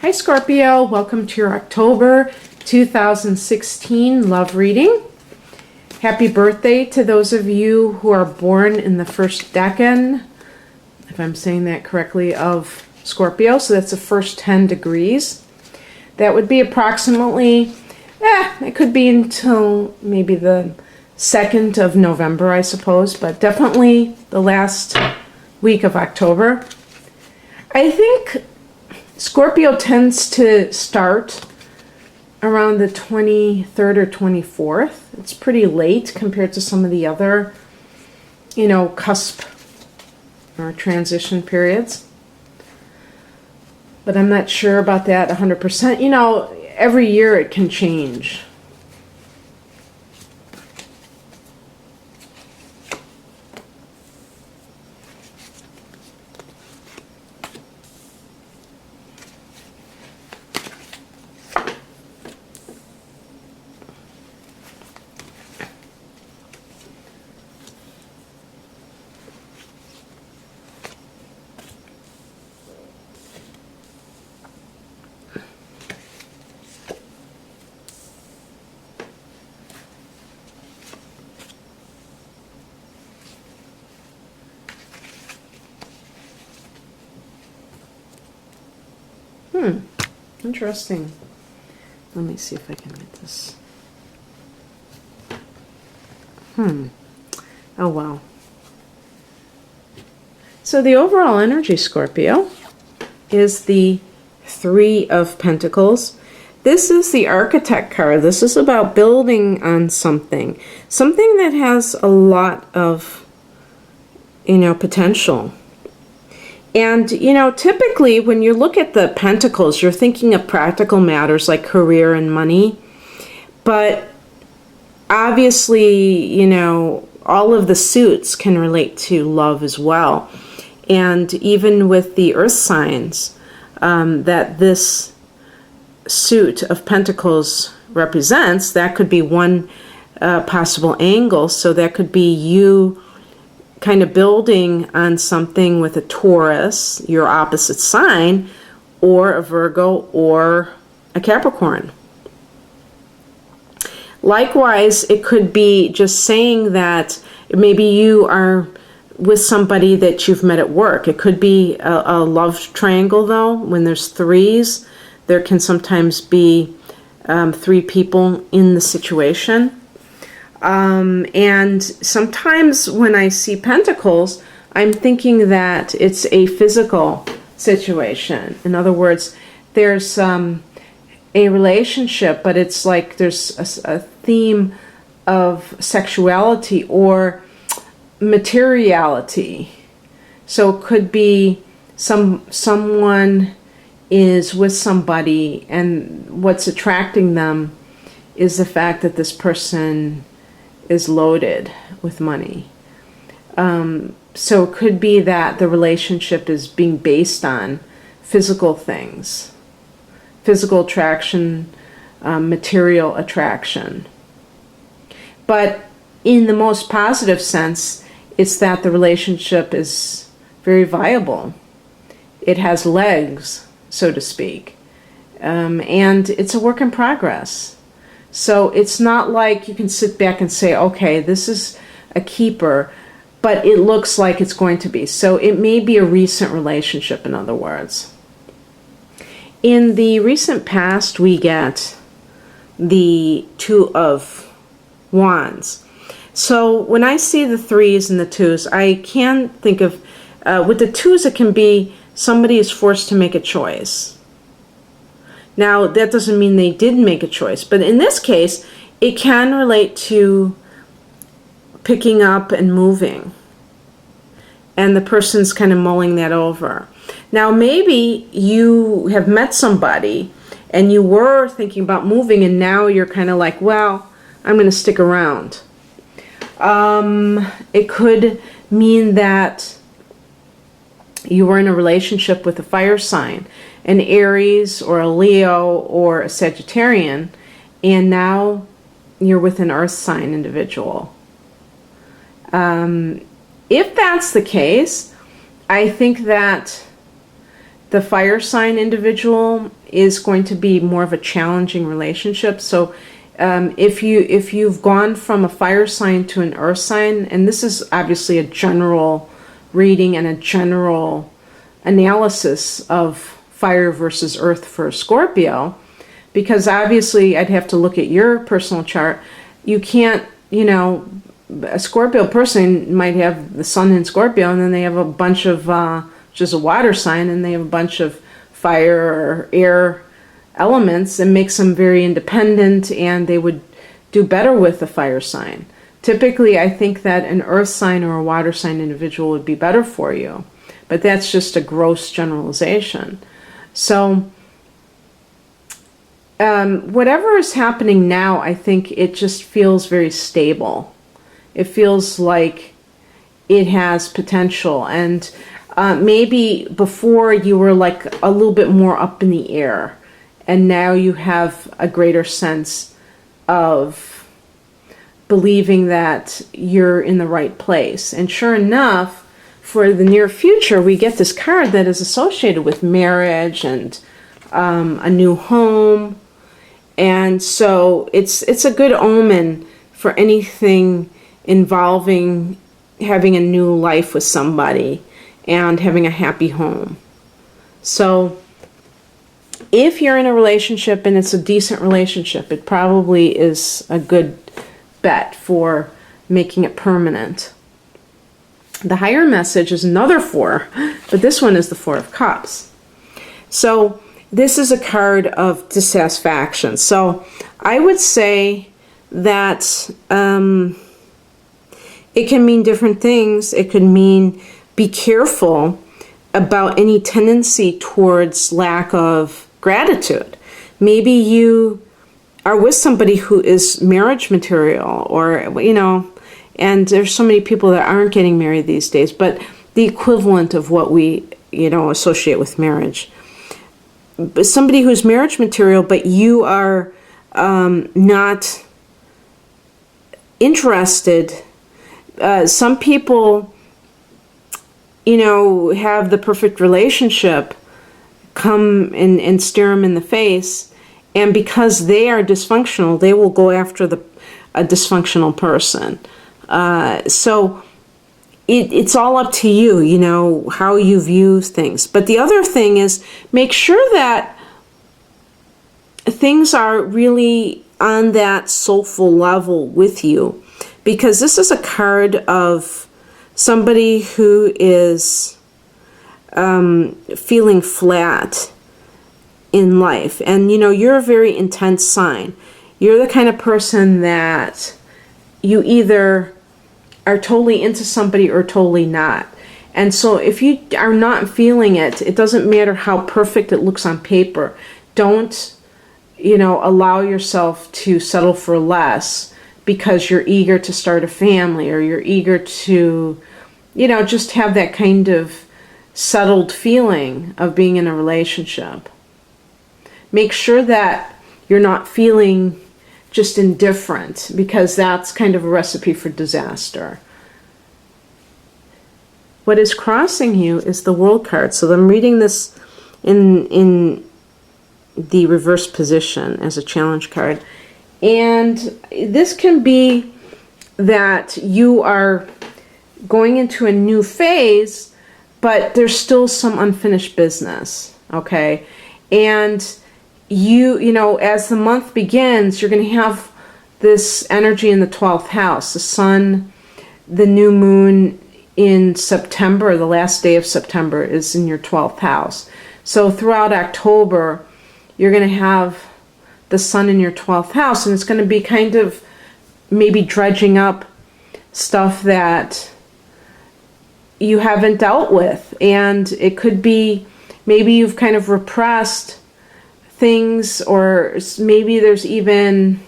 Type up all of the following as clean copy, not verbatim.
Hi Scorpio, welcome to your October 2016 love reading. Happy birthday to those of you who are born in the first decan, if I'm saying that correctly, of Scorpio. So that's the first 10 degrees. That would be approximately, it could be until maybe the 2nd of November, I suppose, but definitely the last week of October. I think Scorpio tends to start around the 23rd or 24th. It's pretty late compared to some of the other, cusp or transition periods. But I'm not sure about that 100%. Every year it can change. Interesting. Let me see if I can get this. Oh, wow. So the overall energy, Scorpio, is the Three of Pentacles. This is the Architect card. This is about building on something. Something that has a lot of, potential. And, typically when you look at the pentacles, you're thinking of practical matters like career and money. But obviously, all of the suits can relate to love as well. And even with the earth signs that this suit of pentacles represents, that could be one possible angle. So that could be you kind of building on something with a Taurus, your opposite sign, or a Virgo or a Capricorn. Likewise, it could be just saying that maybe you are with somebody that you've met at work. It could be a love triangle, though. When there's threes, there can sometimes be 3 people in the situation. And sometimes when I see pentacles, I'm thinking that it's a physical situation. In other words, there's a relationship, but it's like there's a theme of sexuality or materiality. So it could be someone is with somebody, and what's attracting them is the fact that this person is loaded with money. So it could be that the relationship is being based on physical things, physical attraction, material attraction. But in the most positive sense, it's that the relationship is very viable. It has legs, so to speak. And it's a work in progress. So it's not like you can sit back and say, okay, this is a keeper, but it looks like it's going to be. So it may be a recent relationship, in other words. In the recent past, we get the Two of Wands. So when I see the threes and the twos, I can think of, with the twos, it can be somebody is forced to make a choice. Now, that doesn't mean they didn't make a choice, but in this case, it can relate to picking up and moving. And the person's kind of mulling that over. Now, maybe you have met somebody and you were thinking about moving, and now you're kind of like, well, I'm going to stick around. It could mean that you were in a relationship with a fire sign, an Aries or a Leo or a Sagittarian, and now you're with an earth sign individual. If that's the case, I think that The fire sign individual is going to be more of a challenging relationship. So if you've gone from a fire sign to an earth sign, and this is obviously a general reading and a general analysis of fire versus earth for Scorpio, because obviously I'd have to look at your personal chart. You can't, a Scorpio person might have the sun in Scorpio, and then they have a bunch of, which is a water sign, and they have a bunch of fire or air elements, and makes them very independent, and they would do better with a fire sign. Typically, I think that an earth sign or a water sign individual would be better for you, but that's just a gross generalization. So whatever is happening now, I think it just feels very stable. It feels like it has potential, and maybe before you were like a little bit more up in the air, and now you have a greater sense of believing that you're in the right place. And sure enough, for the near future, we get this card that is associated with marriage and a new home. And so it's a good omen for anything involving having a new life with somebody and having a happy home. So if you're in a relationship and it's a decent relationship, it probably is a good bet for making it permanent. The higher message is another 4, but this one is the 4 of Cups. So this is a card of dissatisfaction. So I would say that it can mean different things. It could mean be careful about any tendency towards lack of gratitude. Maybe you are with somebody who is marriage material, or, and there's so many people that aren't getting married these days, but the equivalent of what we, associate with marriage. But somebody who's marriage material, but you are not interested. Some people, have the perfect relationship come and stare them in the face, and because they are dysfunctional, they will go after a dysfunctional person. So it's all up to you, how you view things. But the other thing is, make sure that things are really on that soulful level with you, because this is a card of somebody who is feeling flat in life. And you're a very intense sign. You're the kind of person that you either are totally into somebody or totally not. And so if you are not feeling it, it doesn't matter how perfect it looks on paper. Don't allow yourself to settle for less because you're eager to start a family, or you're eager to just have that kind of settled feeling of being in a relationship. Make sure that you're not feeling just indifferent, because that's kind of a recipe for disaster. What is crossing you is the World card. So I'm reading this in the reverse position as a challenge card. And this can be that you are going into a new phase, but there's still some unfinished business, okay? And you as the month begins, you're going to have this energy in the 12th house. The sun, the new moon in September, the last day of September, is in your 12th house. So throughout October, you're going to have the sun in your 12th house, and it's going to be kind of maybe dredging up stuff that you haven't dealt with. And it could be maybe you've kind of repressed things, or maybe there's even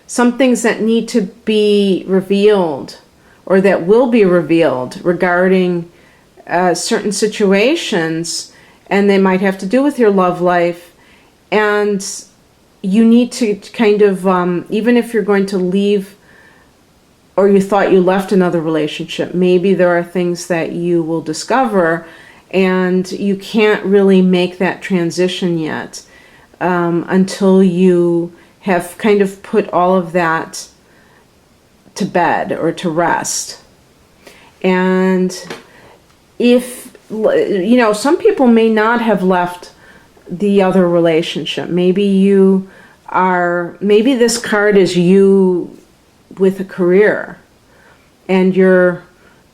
some things that need to be revealed, or that will be revealed regarding certain situations, and they might have to do with your love life. And you need to kind of, even if you're going to leave, or you thought you left another relationship, maybe there are things that you will discover, and you can't really make that transition yet until you have kind of put all of that to bed or to rest. And if, you know, some people may not have left the other relationship. Maybe this card is you with a career, and you're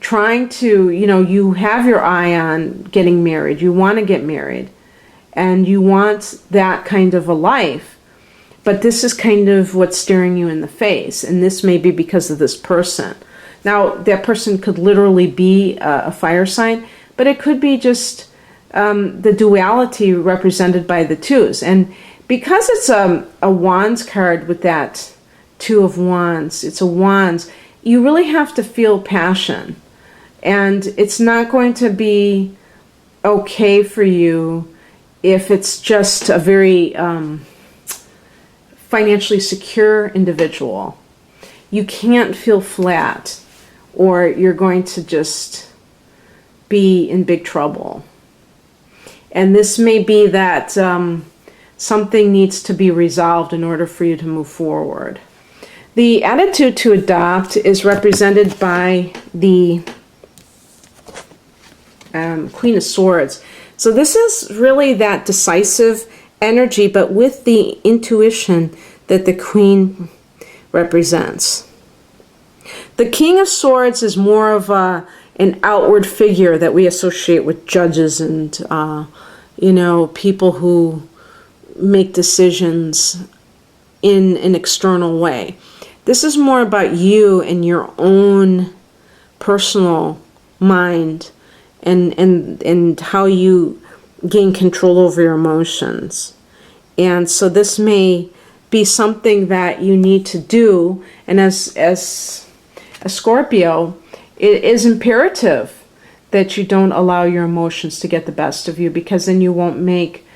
trying to, you know, you have your eye on getting married. You want to get married, and you want that kind of a life. But this is kind of what's staring you in the face, and this may be because of this person. Now, that person could literally be a fire sign, but it could be just the duality represented by the twos. And because it's a Wands card with that Two of Wands, it's a Wands, you really have to feel passion. And it's not going to be okay for you if it's just a very financially secure individual. You can't feel flat, or you're going to just be in big trouble. And this may be that something needs to be resolved in order for you to move forward. The attitude to adopt is represented by the Queen of Swords. So this is really that decisive energy, but with the intuition that the Queen represents. The King of Swords is more of an outward figure that we associate with judges and you know, people who make decisions in an external way. This is more about you and your own personal mind and how you gain control over your emotions. And so this may be something that you need to do. And as a Scorpio, it is imperative that you don't allow your emotions to get the best of you, because then you won't make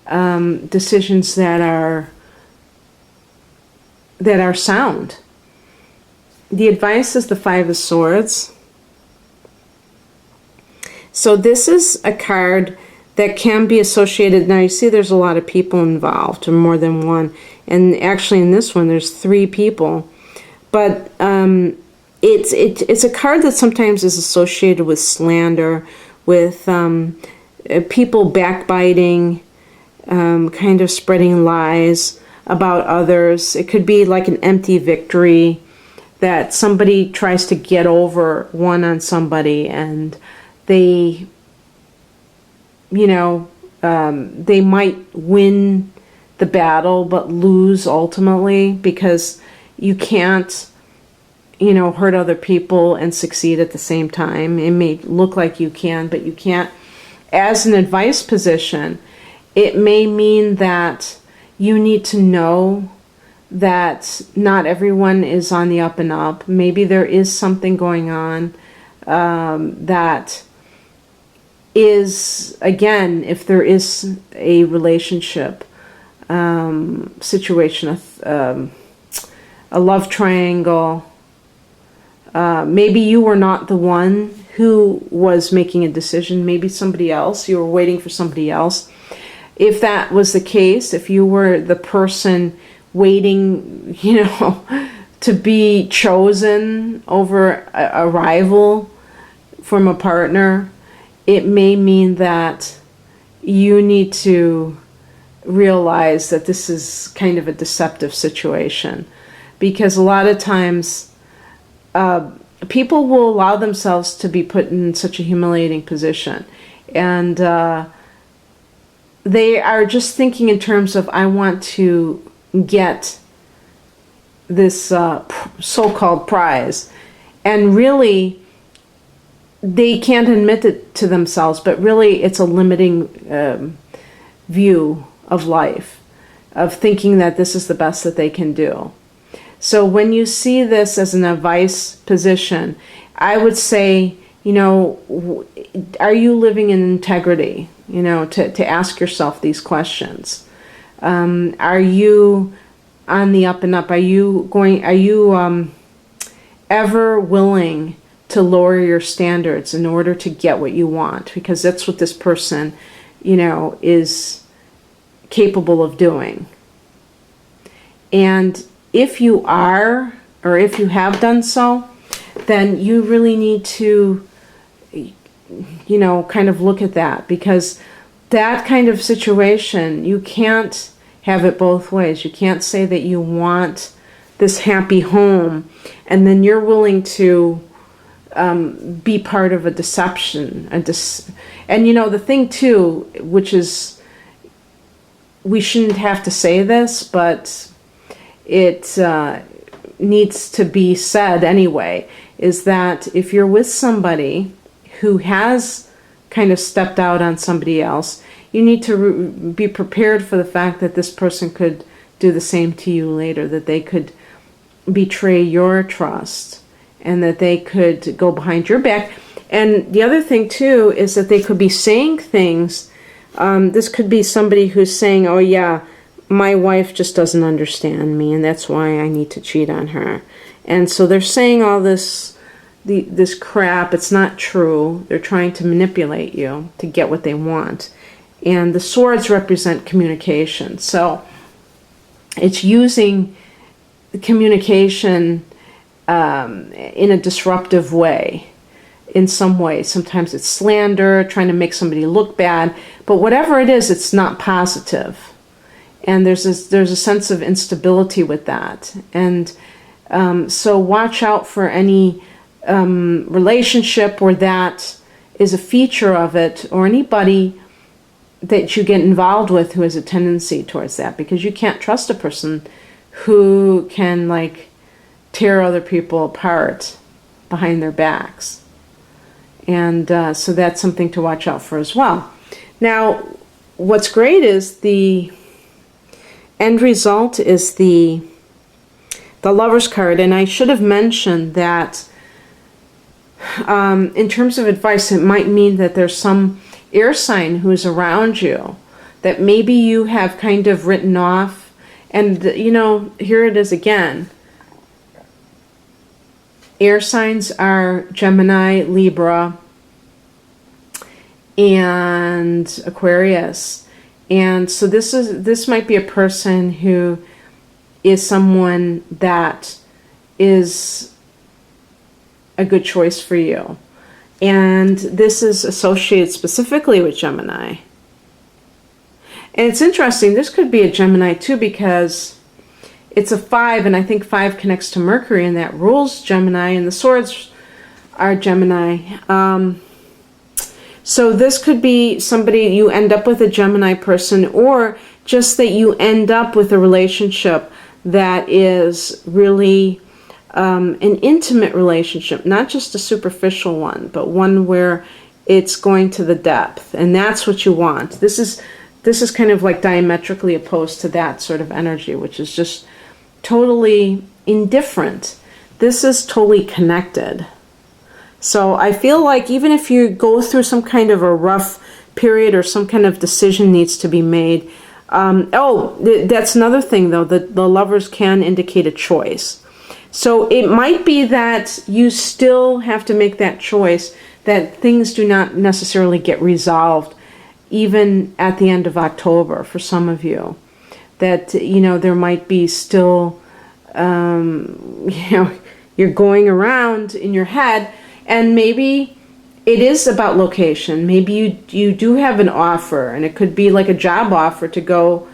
decisions that are sound. The advice is the Five of Swords. So this is a card that can be associated. Now you see there's a lot of people involved, or more than one. And actually in this one there's 3 people. But it's a card that sometimes is associated with slander, with people backbiting, kind of spreading lies about others. It could be like an empty victory, that somebody tries to get over one on somebody, and they, you know, they might win the battle but lose ultimately, because you can't, you know, hurt other people and succeed at the same time. It may look like you can, but you can't. As an advice position, it may mean that you need to know that not everyone is on the up and up. Maybe there is something going on that is, again, if there is a relationship situation, a love triangle, maybe you were not the one who was making a decision. Maybe somebody else. You were waiting for somebody else. If that was the case, if you were the person waiting, you know, to be chosen over a rival from a partner, it may mean that you need to realize that this is kind of a deceptive situation, because a lot of times people will allow themselves to be put in such a humiliating position, and they are just thinking in terms of, I want to get this so-called prize, and really they can't admit it to themselves, but really it's a limiting view of life, of thinking that this is the best that they can do. So when you see this as an advice position, I would say, you know, are you living in integrity? You know, to ask yourself these questions. Are you on the up and up? Are you ever willing to lower your standards in order to get what you want, because that's what this person, is capable of doing. And if you are, or if you have done so, then you really need to, kind of look at that, because that kind of situation, you can't have it both ways. You can't say that you want this happy home and then you're willing to be part of a deception. And the thing too, which is, we shouldn't have to say this, but it needs to be said anyway, is that if you're with somebody who has kind of stepped out on somebody else, you need to be prepared for the fact that this person could do the same to you later, that they could betray your trust, and that they could go behind your back. And the other thing too is that they could be saying things. This could be somebody who's saying, oh yeah, my wife just doesn't understand me, and that's why I need to cheat on her. And so they're saying all this crap. It's not true. They're trying to manipulate you to get what they want. And the swords represent communication. So it's using the communication in a disruptive way, in some way. Sometimes it's slander, trying to make somebody look bad. But whatever it is, it's not positive. And there's a sense of instability with that. And so watch out for any relationship where that is a feature of it, or anybody that you get involved with who has a tendency towards that, because you can't trust a person who can tear other people apart behind their backs. And so that's something to watch out for as well. Now, what's great is the end result is the Lover's card. And I should have mentioned that in terms of advice, it might mean that there's some air sign who's around you that maybe you have kind of written off. And, here it is again. Air signs are Gemini, Libra, and Aquarius. And so this might be a person who is someone that is a good choice for you. And this is associated specifically with Gemini. And it's interesting, this could be a Gemini too, because it's a 5, and I think 5 connects to Mercury, and that rules Gemini, and the swords are Gemini. So this could be somebody, you end up with a Gemini person, or just that you end up with a relationship that is really an intimate relationship, not just a superficial one, but one where it's going to the depth, and that's what you want. This is kind of like diametrically opposed to that sort of energy, which is just totally indifferent. This is totally connected. So I feel like even if you go through some kind of a rough period or some kind of decision needs to be made. That's another thing though, that the Lovers can indicate a choice. So it might be that you still have to make that choice, that things do not necessarily get resolved even at the end of October for some of you. That, there might be still, you're going around in your head, and maybe it is about location. Maybe you do have an offer, and it could be like a job offer to go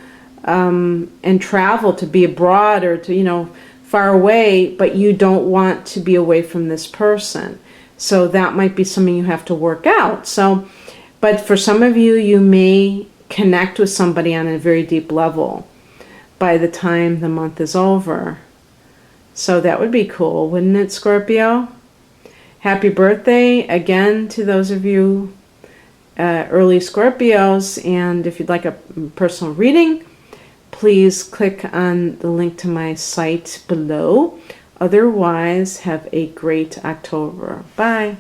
and travel, to be abroad, or to, far away, but you don't want to be away from this person. So that might be something you have to work out. So, but for some of you, you may connect with somebody on a very deep level by the time the month is over. So that would be cool, wouldn't it, Scorpio? Happy birthday again to those of you early Scorpios. And if you'd like a personal reading, please click on the link to my site below. Otherwise, have a great October. Bye.